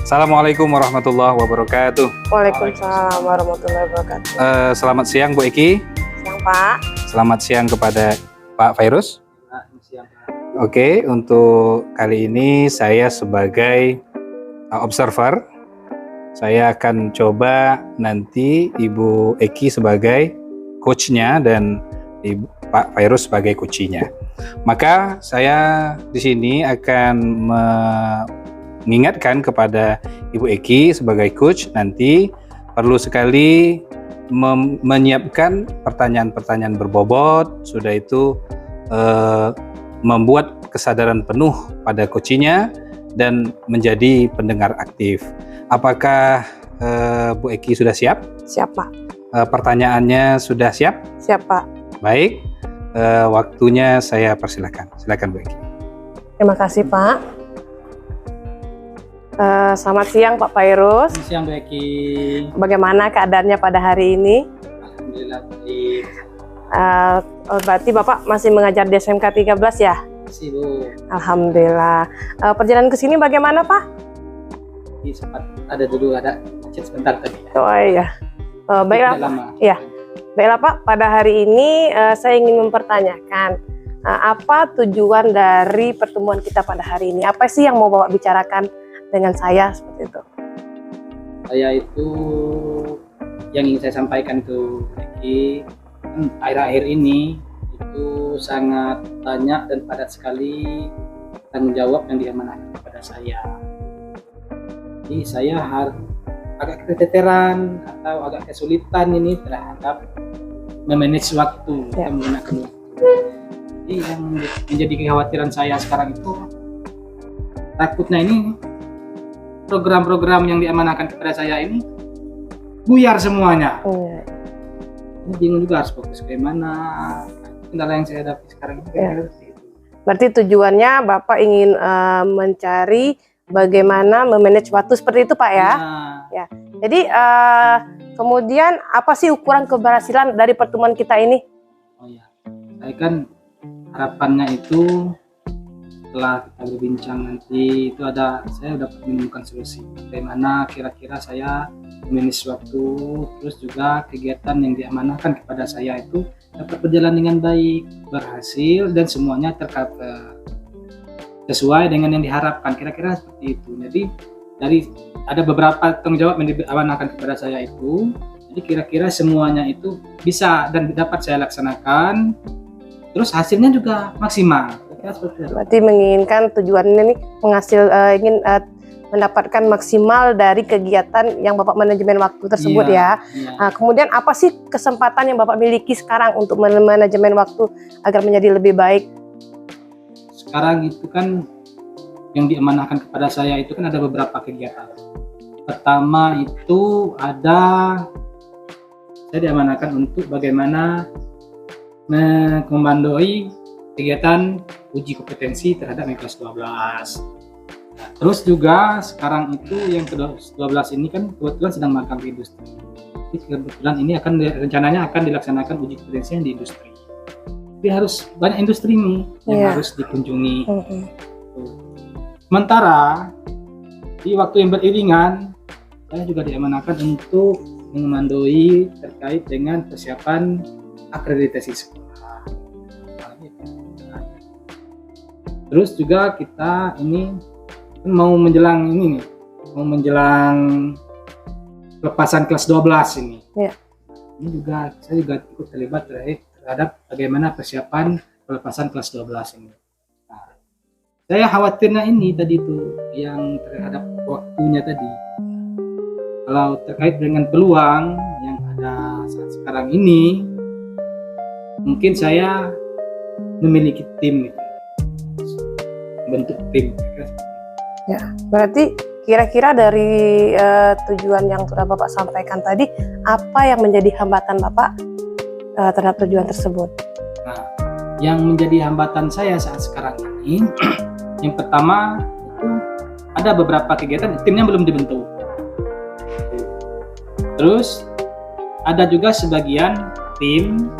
Assalamualaikum warahmatullahi wabarakatuh. Waalaikumsalam warahmatullahi wabarakatuh. Selamat siang Bu Eki. Siang Pak. Selamat siang kepada Pak Fairuz. Oke, untuk kali ini saya sebagai observer, saya akan coba nanti Ibu Eki sebagai coachnya dan Pak Fairuz sebagai coachinya. Maka saya di sini akan mengingatkan kepada Ibu Eki sebagai coach, nanti perlu sekali menyiapkan pertanyaan-pertanyaan berbobot, sudah itu membuat kesadaran penuh pada coachinya dan menjadi pendengar aktif. Apakah Bu Eki sudah siap? Siap Pak. Pertanyaannya sudah siap? Siap Pak. Baik, waktunya saya persilakan. Silakan Bu Eki. Terima kasih Pak. Selamat siang Pak Fairuz. Selamat siang Bu Eki. Bagaimana keadaannya pada hari ini? Alhamdulillah baik. Berarti Bapak masih mengajar di SMK 13 ya? Masih Bu. Alhamdulillah. Perjalanan ke sini bagaimana Pak? Sempat ada macet sebentar tadi. Oh iya. Baiklah. Lama. Ya. Baiklah Pak, pada hari ini saya ingin mempertanyakan apa tujuan dari pertemuan kita pada hari ini? Apa sih yang mau Bapak bicarakan dengan saya seperti itu? Saya itu yang ingin saya sampaikan ke Eki, akhir-akhir ini itu sangat banyak dan padat sekali tanggung jawab yang diamanahkan kepada saya. Jadi saya agak keteteran atau agak kesulitan ini terhadap memanage waktu, ya. Menggunakan waktu. Jadi yang menjadi kekhawatiran saya sekarang itu takutnya ini program-program yang diamanahkan kepada saya ini buyar semuanya. Ini bingung juga harus fokus ke mana. Kendala yang saya hadapi sekarang ini. Ya. Berarti tujuannya Bapak ingin mencari bagaimana memanage waktu seperti itu Pak ya? Ya. Jadi kemudian apa sih ukuran keberhasilan dari pertemuan kita ini? Oh ya, saya kan harapannya itu setelah kita berbincang nanti itu saya dapat menemukan solusi bagaimana kira-kira saya memanage waktu, terus juga kegiatan yang diamanahkan kepada saya itu dapat berjalan dengan baik, berhasil dan semuanya tercover sesuai dengan yang diharapkan, kira-kira seperti itu. Jadi ada beberapa tanggung jawab yang diamanahkan kepada saya itu, jadi kira-kira semuanya itu bisa dan dapat saya laksanakan, terus hasilnya juga maksimal. Berarti menginginkan tujuannya nih ingin mendapatkan maksimal dari kegiatan yang Bapak manajemen waktu tersebut ya. Nah, kemudian apa sih kesempatan yang Bapak miliki sekarang untuk manajemen waktu agar menjadi lebih baik? Sekarang itu kan yang diamanahkan kepada saya itu kan ada beberapa kegiatan. Pertama itu saya diamanahkan untuk bagaimana mengkomandoi kegiatan uji kompetensi terhadap kelas 12. Nah, terus juga sekarang itu yang ke-12 ini kan kebetulan sedang magang di industri. Jadi kebetulan ini rencananya akan dilaksanakan uji kompetensi di industri. Tapi harus banyak industri nih yang harus dikunjungi. Sementara di waktu yang beriringan saya juga diamanahkan untuk mengomandoi terkait dengan persiapan akreditasi sekolah. Terus juga kita ini mau menjelang pelepasan kelas 12 ini. Ya. Ini juga saya juga ikut terlibat terhadap bagaimana persiapan pelepasan kelas 12 ini. Nah, saya khawatirnya ini tadi tuh yang terhadap waktunya tadi. Kalau terkait dengan peluang yang ada saat sekarang ini, mungkin saya memiliki tim gitu. Bentuk tim. Ya, berarti kira-kira dari tujuan yang sudah Bapak sampaikan tadi, apa yang menjadi hambatan Bapak terhadap tujuan tersebut? Nah, yang menjadi hambatan saya saat sekarang ini, yang pertama itu ada beberapa kegiatan timnya belum dibentuk. Terus ada juga sebagian tim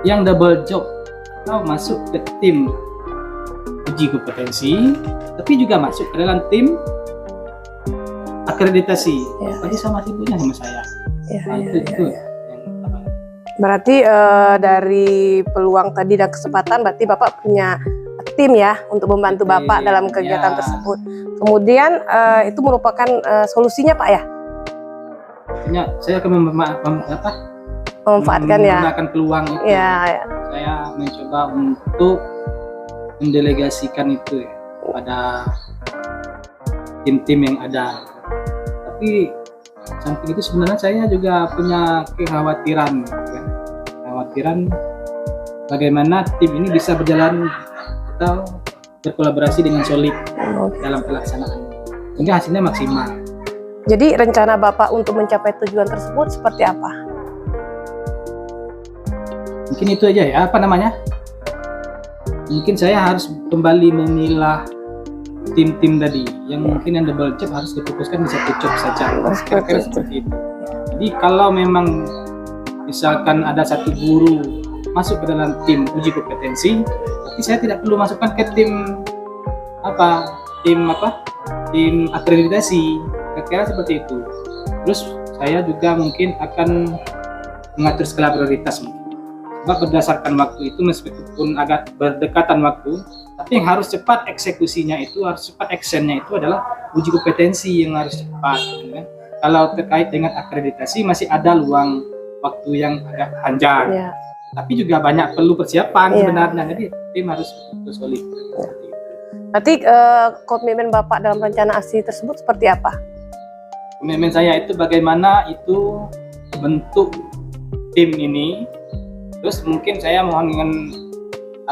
yang double job atau masuk ke tim uji kompetensi, tapi juga masuk ke dalam tim akreditasi. Ya. Tadi sama ibunya sama saya. Ya, Nah, ya, itu ya. yang apa? Berarti dari peluang tadi dan kesempatan, berarti Bapak punya tim ya untuk membantu Bapak Tim, dalam kegiatan ya. tersebut. Kemudian itu merupakan solusinya Pak ya, Artinya saya akan memanfaatkan ya. menggunakan peluang itu. Ya, ya. Saya mencoba untuk mendelegasikan itu ya pada tim-tim yang ada. Tapi samping itu sebenarnya saya juga punya kekhawatiran, kan? Kekhawatiran bagaimana tim ini bisa berjalan atau berkolaborasi dengan solid dalam pelaksanaan sehingga hasilnya maksimal. Jadi rencana Bapak untuk mencapai tujuan tersebut seperti apa? Mungkin itu aja ya, apa namanya? Mungkin saya harus kembali memilah tim-tim tadi yang mungkin yang double job harus difokuskan di satu job saja. Kira-kira seperti itu. Jadi kalau memang misalkan ada satu guru masuk ke dalam tim uji kompetensi, tapi saya tidak perlu masukkan ke tim akreditasi. Kira-kira seperti itu. Terus saya juga mungkin akan mengatur skala prioritas mungkin. Sebab berdasarkan waktu itu meskipun agak berdekatan waktu, tapi yang harus cepat eksekusinya itu, harus cepat actionnya itu adalah uji kompetensi yang harus cepat. Gitu kan? Kalau terkait dengan akreditasi masih ada luang waktu yang agak panjang, Ya. tapi juga banyak perlu persiapan Ya. sebenarnya. Jadi tim harus betul solid. Seperti itu. Berarti komitmen Bapak dalam rencana ASI tersebut seperti apa? Komitmen saya itu bagaimana itu bentuk tim ini. Terus mungkin saya mohon dengan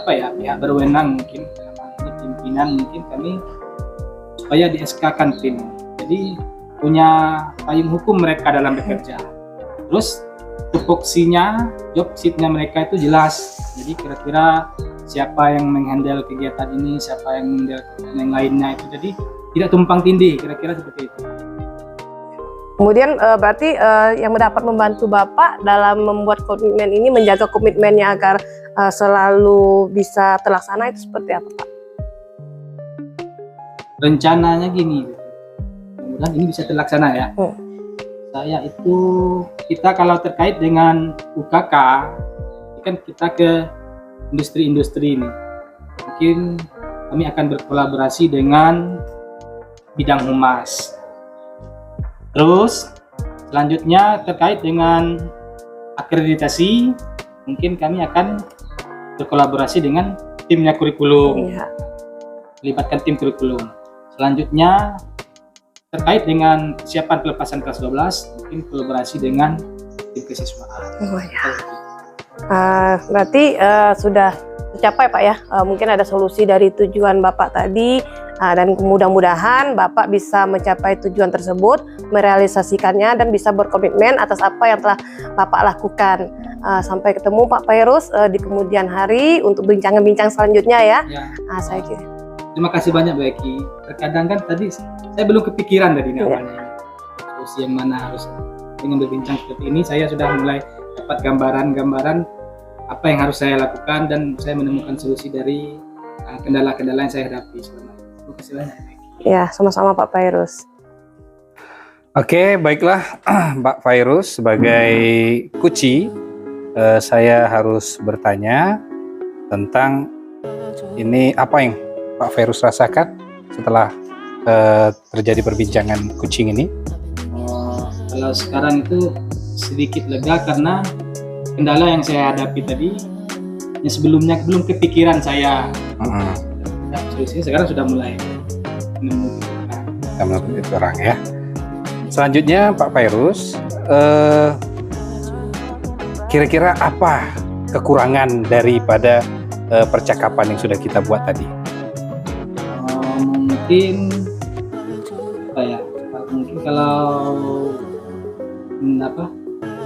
pihak berwenang mungkin ini pimpinan mungkin kami supaya di SK-kan tim. Jadi punya payung hukum mereka dalam bekerja. Terus tupoksinya, job sheet-nya mereka itu jelas. Jadi kira-kira siapa yang menghandle kegiatan ini, siapa yang menghandle yang lainnya itu. Jadi tidak tumpang tindih, kira-kira seperti itu. Kemudian berarti yang dapat membantu Bapak dalam membuat komitmen ini, menjaga komitmennya agar selalu bisa terlaksana itu seperti apa Pak? Rencananya gini, mudah-mudahan ini bisa terlaksana ya. Saya itu, kita kalau terkait dengan UKK, kan kita ke industri-industri ini. Mungkin kami akan berkolaborasi dengan bidang humas. Terus selanjutnya terkait dengan akreditasi, mungkin kami akan berkolaborasi dengan timnya kurikulum, Iya. melibatkan tim kurikulum. Selanjutnya terkait dengan persiapan pelepasan kelas 12, mungkin kolaborasi dengan tim kesiswaan. Oh, ya. Berarti sudah tercapai Pak ya. Mungkin ada solusi dari tujuan Bapak tadi, dan mudah-mudahan Bapak bisa mencapai tujuan tersebut, merealisasikannya dan bisa berkomitmen atas apa yang telah Bapak lakukan. Sampai ketemu Pak Fairuz di kemudian hari untuk bincang-bincang selanjutnya ya. Ya. Saya kira. Terima kasih banyak Mbak Eki. Terkadang kan tadi saya belum kepikiran tadi ini awalnya. Solusi yang mana harus, dengan berbincang seperti ini saya sudah mulai dapat gambaran apa yang harus saya lakukan dan saya menemukan solusi dari kendala-kendala yang saya hadapi sebenarnya. Terima kasih banyak. Ya, sama-sama Pak Fairuz. Oke, baiklah Pak Fairuz, sebagai Kuci, saya harus bertanya tentang ini apa yang Pak Fairuz rasakan setelah terjadi perbincangan kucing ini. Kalau sekarang itu sedikit lega karena kendala yang saya hadapi tadi yang sebelumnya belum kepikiran saya. Solusinya sekarang sudah mulai Menurut itu orang ya. Selanjutnya Pak Fairuz, kira-kira apa kekurangan daripada percakapan yang sudah kita buat tadi? Mungkin kalau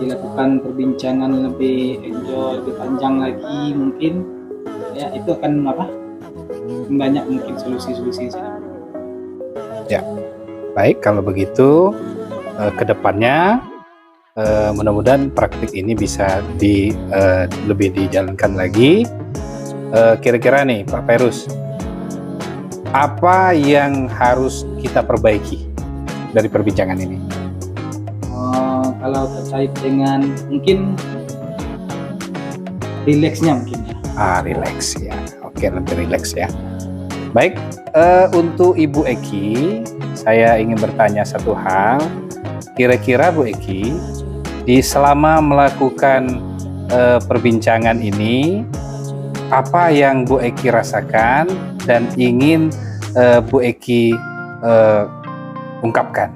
dilakukan perbincangan lebih enjoy, lebih panjang lagi mungkin ya itu akan banyak mungkin solusi-solusi. Ya, baik kalau begitu kedepannya mudah-mudahan praktik ini bisa lebih dijalankan lagi. Kira-kira nih Pak Fairuz, apa yang harus kita perbaiki dari perbincangan ini? Kalau terkait dengan mungkin rileksnya mungkin ya. Relax ya. Oke, lebih relax ya. Baik, untuk Ibu Eki, saya ingin bertanya satu hal. Kira-kira Bu Eki, selama melakukan perbincangan ini, apa yang Bu Eki rasakan dan ingin Bu Eki ungkapkan?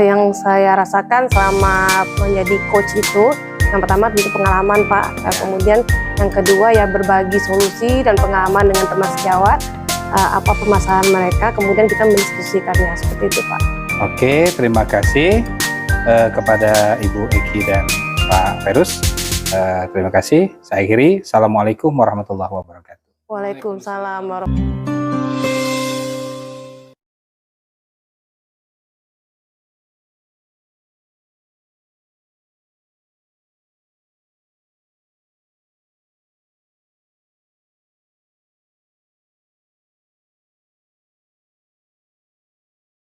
Yang saya rasakan selama menjadi coach itu, yang pertama itu pengalaman Pak, kemudian yang kedua ya berbagi solusi dan pengalaman dengan teman sejawat, apa permasalahan mereka, kemudian kita mendiskusikannya, seperti itu Pak. Oke, terima kasih kepada Ibu Eki dan Pak Ferus. Terima kasih. Saya akhiri. Assalamualaikum warahmatullahi wabarakatuh. Waalaikumsalam warahmatullahi wabarakatuh.